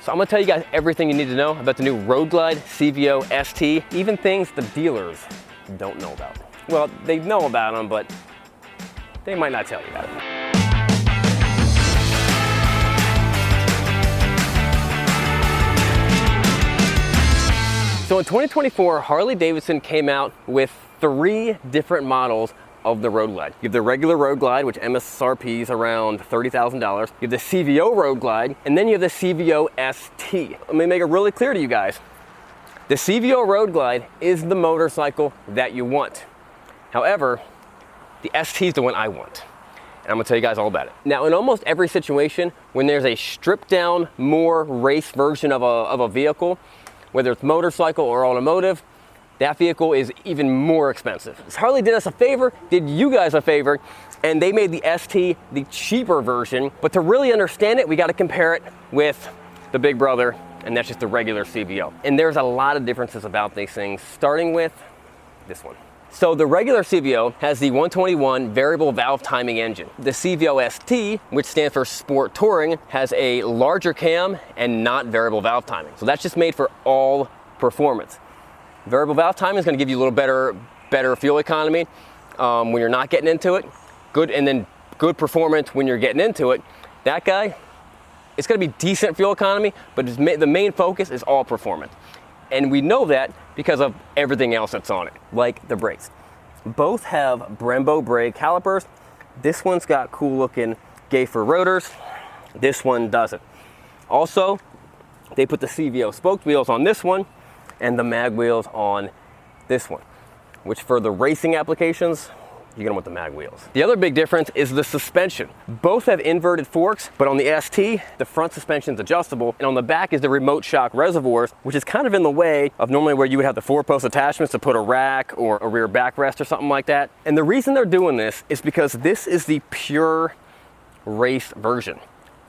So I'm gonna tell you guys everything you need to know about the new Road Glide CVO ST, even things the dealers don't know about. Well, they know about them, but they might not tell you about it. So in 2024, Harley Davidson came out with 3 different models of the Road Glide. You have the regular Road Glide, which MSRP is around $30,000. You have the CVO Road Glide, and then you have the CVO ST. Let me make it really clear to you guys. The CVO Road Glide is the motorcycle that you want. However, the ST is the one I want. And I'm gonna tell you guys all about it. Now, in almost every situation, when there's a stripped down, more race version of a vehicle, whether it's motorcycle or automotive, that vehicle is even more expensive. Harley did us a favor, did you guys a favor, and they made the ST the cheaper version. But to really understand it, we gotta compare it with the big brother, and that's just the regular CVO. And there's a lot of differences about these things, starting with this one. So the regular CVO has the 121 variable valve timing engine. The CVO ST, which stands for Sport Touring, has a larger cam and not variable valve timing. So that's just made for all performance. Variable valve timing is going to give you a little better fuel economy when you're not getting into it. Good performance when you're getting into it. That guy, it's going to be decent fuel economy, but the main focus is all performance. And we know that because of everything else that's on it, like the brakes. Both have Brembo brake calipers. This one's got cool looking Gaffer rotors. This one doesn't. Also, they put the CVO spoked wheels on this one and the mag wheels on this one, which for the racing applications, you're gonna want the mag wheels. The other big difference is the suspension. Both have inverted forks, but on the ST, the front suspension's adjustable, and on the back is the remote shock reservoirs, which is kind of in the way of normally where you would have the 4-post attachments to put a rack or a rear backrest or something like that. And the reason they're doing this is because this is the pure race version.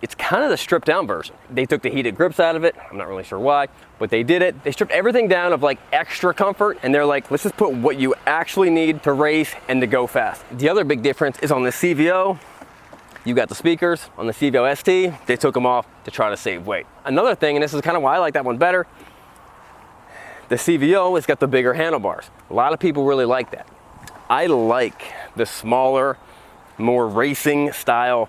It's kind of the stripped down version. They took the heated grips out of it. I'm not really sure why, but they did it. They stripped everything down of like extra comfort, and they're like, let's just put what you actually need to race and to go fast. The other big difference is on the CVO, you got the speakers. On the CVO ST, they took them off to try to save weight. Another thing, and this is kind of why I like that one better, the CVO has got the bigger handlebars. A lot of people really like that. I like the smaller, more racing style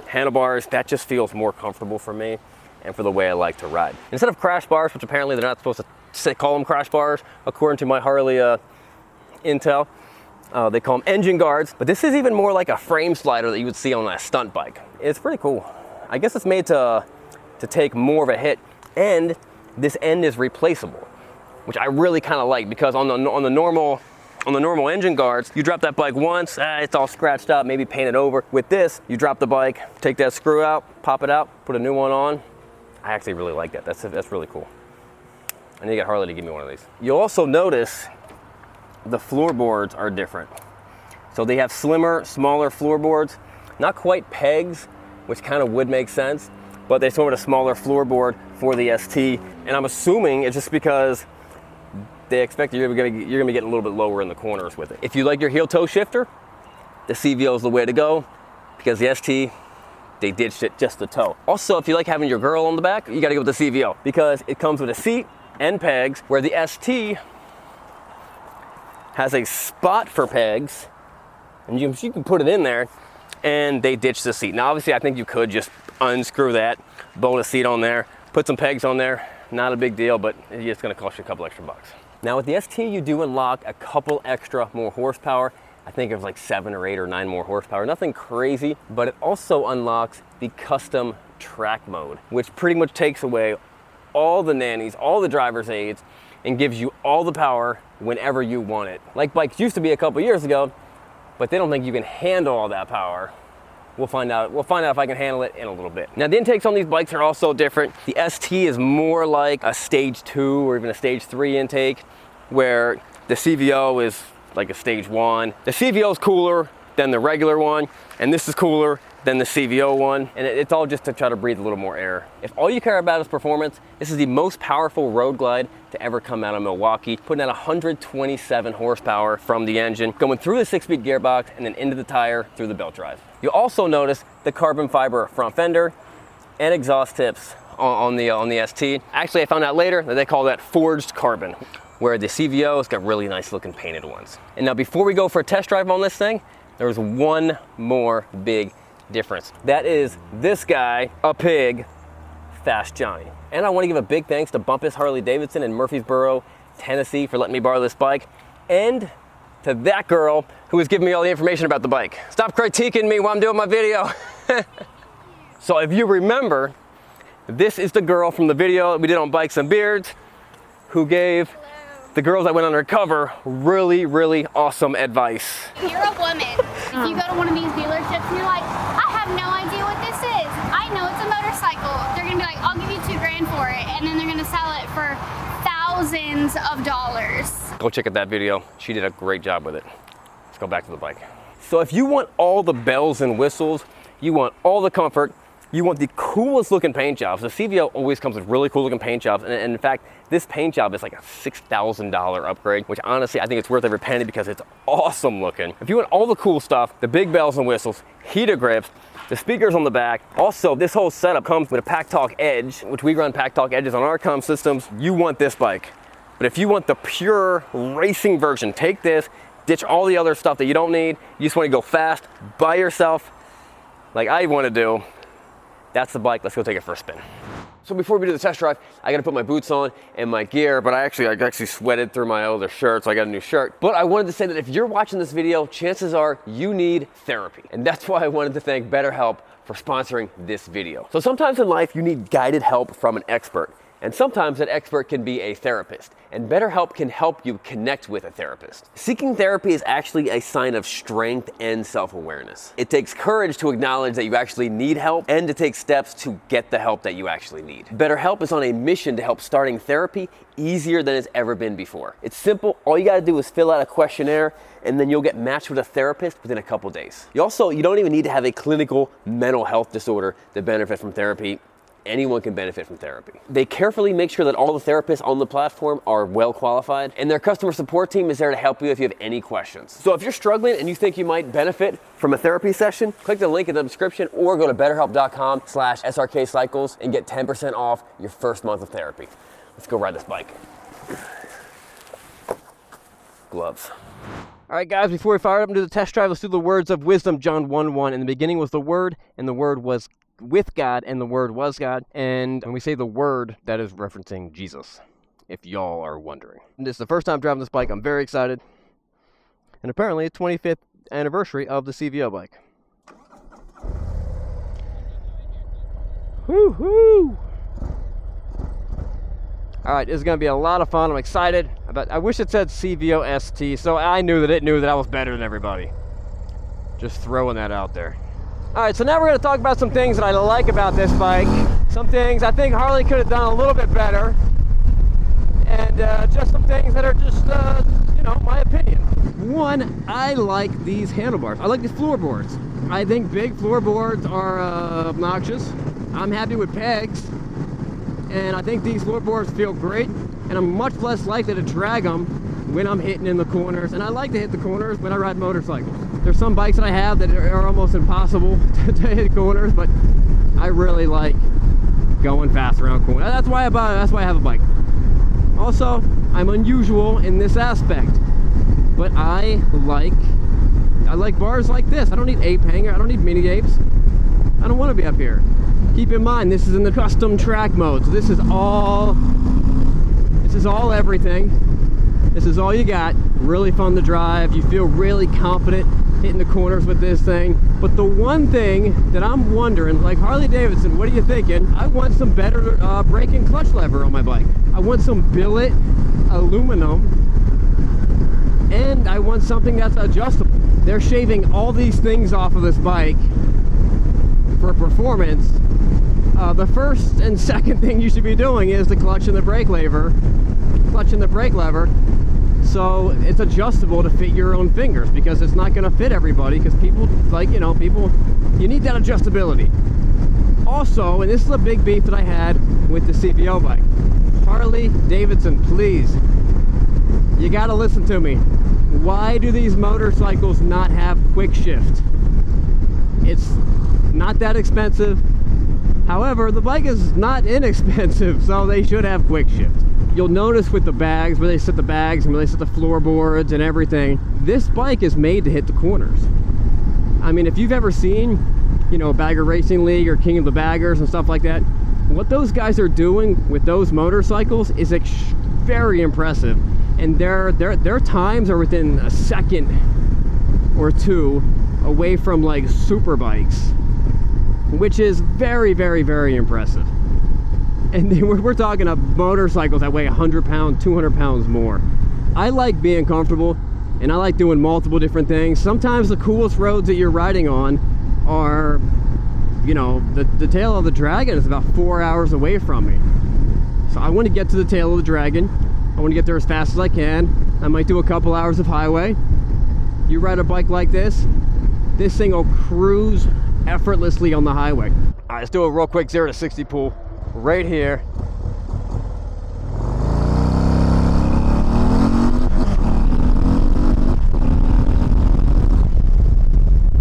handlebars. That just feels more comfortable for me and for the way I like to ride. Instead of crash bars, which apparently they're not supposed to call them crash bars, according to my Harley intel, they call them engine guards. But this is even more like a frame slider that you would see on a stunt bike. It's pretty cool. I guess it's made to take more of a hit, and this end is replaceable, which I really kind of like, because on the normal engine guards, you drop that bike once, it's all scratched up, maybe paint it over. With this, you drop the bike, take that screw out, pop it out, put a new one on. I actually really like that. That's really cool. I need to get Harley to give me one of these. You'll also notice the floorboards are different. So they have slimmer, smaller floorboards, not quite pegs, which kind of would make sense, but they sort of a smaller floorboard for the ST. And I'm assuming it's just because they expect you're gonna be getting a little bit lower in the corners with it. If you like your heel toe shifter, the CVO is the way to go, because the ST, they ditched it just the toe. Also, if you like having your girl on the back, you gotta go with the CVO, because it comes with a seat and pegs, where the ST has a spot for pegs, and you can put it in there, and they ditched the seat. Now, obviously, I think you could just unscrew that, bolt a seat on there, put some pegs on there. Not a big deal, but it's gonna cost you a couple extra bucks. Now with the ST, you do unlock a couple extra more horsepower. I think it was like 7 or 8 or 9 more horsepower. Nothing crazy, but it also unlocks the custom track mode, which pretty much takes away all the nannies, all the driver's aids, and gives you all the power whenever you want it. Like bikes used to be a couple years ago, but they don't think you can handle all that power. We'll find out if I can handle it in a little bit. Now the intakes on these bikes are also different. The ST is more like a stage 2 or even a stage 3 intake, where the CVO is like a stage 1. The CVO is cooler than the regular one, and this is cooler than the CVO one, and it's all just to try to breathe a little more air. If all you care about is performance, this is the most powerful Road Glide to ever come out of Milwaukee, putting out 127 horsepower from the engine, going through the 6-speed gearbox and then into the tire through the belt drive. You'll also notice the carbon fiber front fender and exhaust tips on the ST. Actually, I found out later that they call that forged carbon, where the CVO's got really nice looking painted ones. And now before we go for a test drive on this thing, there was one more big difference. That is this guy, a pig, Fast Johnny. And I want to give a big thanks to Bumpus Harley Davidson in Murfreesboro, Tennessee for letting me borrow this bike, and to that girl who was giving me all the information about the bike. Stop critiquing me while I'm doing my video. So if you remember, this is the girl from the video that we did on Bikes and Beards who gave the girls that went undercover really, really awesome advice. If you're a woman, if you go to one of these dealerships and you're like, I have no idea what this is. I know it's a motorcycle. They're gonna be like, I'll give you $2,000 for it. And then they're gonna sell it for thousands of dollars. Go check out that video. She did a great job with it. Let's go back to the bike. So if you want all the bells and whistles, you want all the comfort, you want the coolest looking paint jobs. The CVO always comes with really cool looking paint jobs. And in fact, this paint job is like a $6,000 upgrade, which honestly, I think it's worth every penny because it's awesome looking. If you want all the cool stuff, the big bells and whistles, heated grips, the speakers on the back. Also, this whole setup comes with a Pack Talk Edge, which we run Pack Talk Edges on our comm systems. You want this bike. But if you want the pure racing version, take this, ditch all the other stuff that you don't need. You just want to go fast by yourself, like I want to do. That's the bike. Let's go take it for a spin. So before we do the test drive, I got to put my boots on and my gear, but I actually sweated through my other shirt, so I got a new shirt. But I wanted to say that if you're watching this video, chances are you need therapy. And that's why I wanted to thank BetterHelp for sponsoring this video. So sometimes in life, you need guided help from an expert. And sometimes that expert can be a therapist, and BetterHelp can help you connect with a therapist. Seeking therapy is actually a sign of strength and self-awareness. It takes courage to acknowledge that you actually need help and to take steps to get the help that you actually need. BetterHelp is on a mission to help starting therapy easier than it's ever been before. It's simple. All you gotta do is fill out a questionnaire, and then you'll get matched with a therapist within a couple days. You don't even need to have a clinical mental health disorder to benefit from therapy. Anyone can benefit from therapy. They carefully make sure that all the therapists on the platform are well qualified, and their customer support team is there to help you if you have any questions. So if you're struggling and you think you might benefit from a therapy session, click the link in the description or go to betterhelp.com/Srkcycles and get 10% off your first month of therapy. Let's go ride this bike. Gloves. All right, guys, before we fire up into the test drive, let's do the words of wisdom, John 1:1. In the beginning was the Word, and the Word was with God, and the Word was God. And when we say the Word, that is referencing Jesus, if y'all are wondering. And this is the first time driving this bike. I'm very excited. And apparently, a 25th anniversary of the CVO bike. Woo-hoo! All right, this is going to be a lot of fun. I'm excited. I wish it said CVO ST, so I knew that it knew that I was better than everybody. Just throwing that out there. All right, so now we're going to talk about some things that I like about this bike. Some things I think Harley could have done a little bit better. And just some things that are just, my opinion. One, I like these handlebars. I like these floorboards. I think big floorboards are obnoxious. I'm happy with pegs. And I think these floorboards feel great. And I'm much less likely to drag them when I'm hitting in the corners. And I like to hit the corners when I ride motorcycles. There's some bikes that I have that are almost impossible to hit corners, but I really like going fast around corners. That's why I have a bike. Also, I'm unusual in this aspect, but I like bars like this. I don't need ape hanger. I don't need mini apes. I don't want to be up here. Keep in mind, this is in the custom track mode, so this is all everything. This is all you got. Really fun to drive. You feel really confident hitting the corners with this thing. But the one thing that I'm wondering, like Harley Davidson, what are you thinking? I want some better brake and clutch lever on my bike. I want some billet aluminum, and I want something that's adjustable. They're shaving all these things off of this bike for performance. The first and second thing you should be doing is the clutch and the brake lever. So it's adjustable to fit your own fingers, because it's not going to fit everybody, because people, you need that adjustability. Also, and this is a big beef that I had with the CVO bike, Harley Davidson, please, you got to listen to me. Why do these motorcycles not have quick shift? It's not that expensive. However, the bike is not inexpensive, so they should have quick shift. You'll notice with the bags, where they set the bags and where they set the floorboards and everything, this bike is made to hit the corners. I mean, if you've ever seen, you know, Bagger Racing League or King of the Baggers and stuff like that, what those guys are doing with those motorcycles is very impressive. And their times are within a second or two away from like super bikes, which is very, very, very impressive. And we're talking of motorcycles that weigh 100 pounds, 200 pounds more. I like being comfortable, and I like doing multiple different things. Sometimes the coolest roads that you're riding on are, you know, the tail of the Dragon is about 4 hours away from me. So I want to get to the tail of the Dragon. I want to get there as fast as I can. I might do a couple hours of highway. You ride a bike like this thing will cruise effortlessly on the highway. All right, let's do a real quick 0 to 60 pull right here.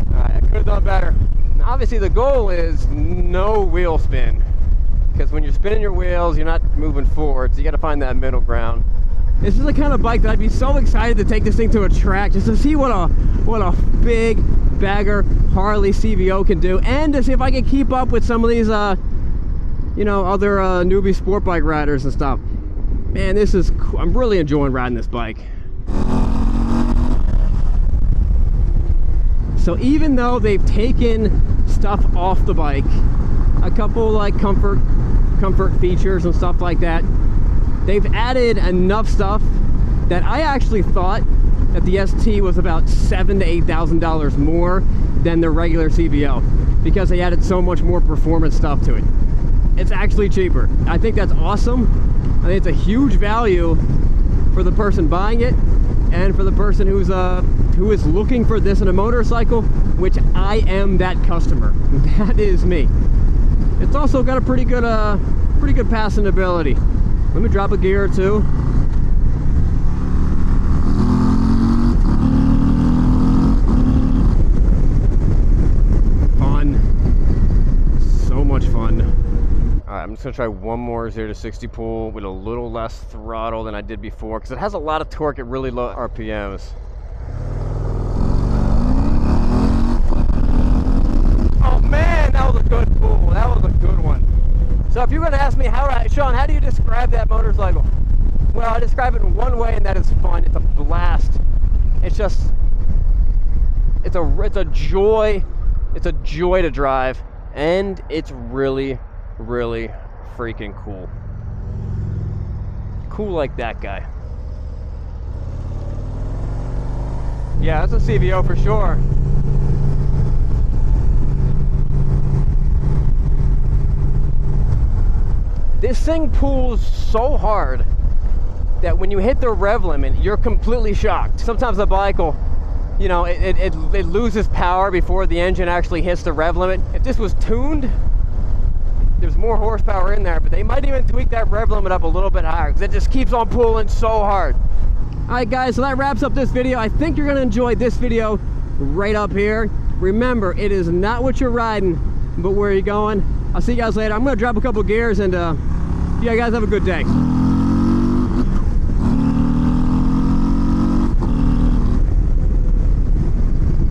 All right, I could have done better. Now, obviously the goal is no wheel spin, because when you're spinning your wheels, you're not moving forward, so you got to find that middle ground. This is the kind of bike that I'd be so excited to take this thing to a track just to see what a big bagger Harley CVO can do, and to see if I can keep up with some of these you know, other newbie sport bike riders and stuff. Man, this is cool. I'm really enjoying riding this bike. So even though they've taken stuff off the bike, a couple like comfort features and stuff like that, they've added enough stuff that I actually thought that the ST was about $7,000 to $8,000 more than the regular CVO, because they added so much more performance stuff to it. It's actually cheaper. I think that's awesome. I think it's a huge value for the person buying it, and for the person who is looking for this in a motorcycle, which I am that customer. That is me. It's also got a pretty good passing ability. Let me drop a gear or two. Fun. So much fun. All right, I'm just gonna try one more 0 to 60 pull with a little less throttle than I did before, because it has a lot of torque at really low RPMs. Oh man, that was a good pull. That was a good one. So if you're gonna ask me, Sean, how do you describe that motorcycle? Well, I describe it in one way, and that is fun. It's a blast. It's just, it's a joy. It's a joy to drive, and it's really, really freaking cool. Cool like that guy. Yeah, that's a CVO for sure. This thing pulls so hard that when you hit the rev limit, you're completely shocked. Sometimes the bike will, you know, it loses power before the engine actually hits the rev limit. If this was tuned, there's more horsepower in there, but they might even tweak that rev limit up a little bit higher, because it just keeps on pulling so hard. All right, guys, so that wraps up this video. I think you're gonna enjoy this video right up here. Remember, it is not what you're riding, but where you're going. I'll see you guys later. I'm gonna drop a couple gears, and yeah, guys, have a good day.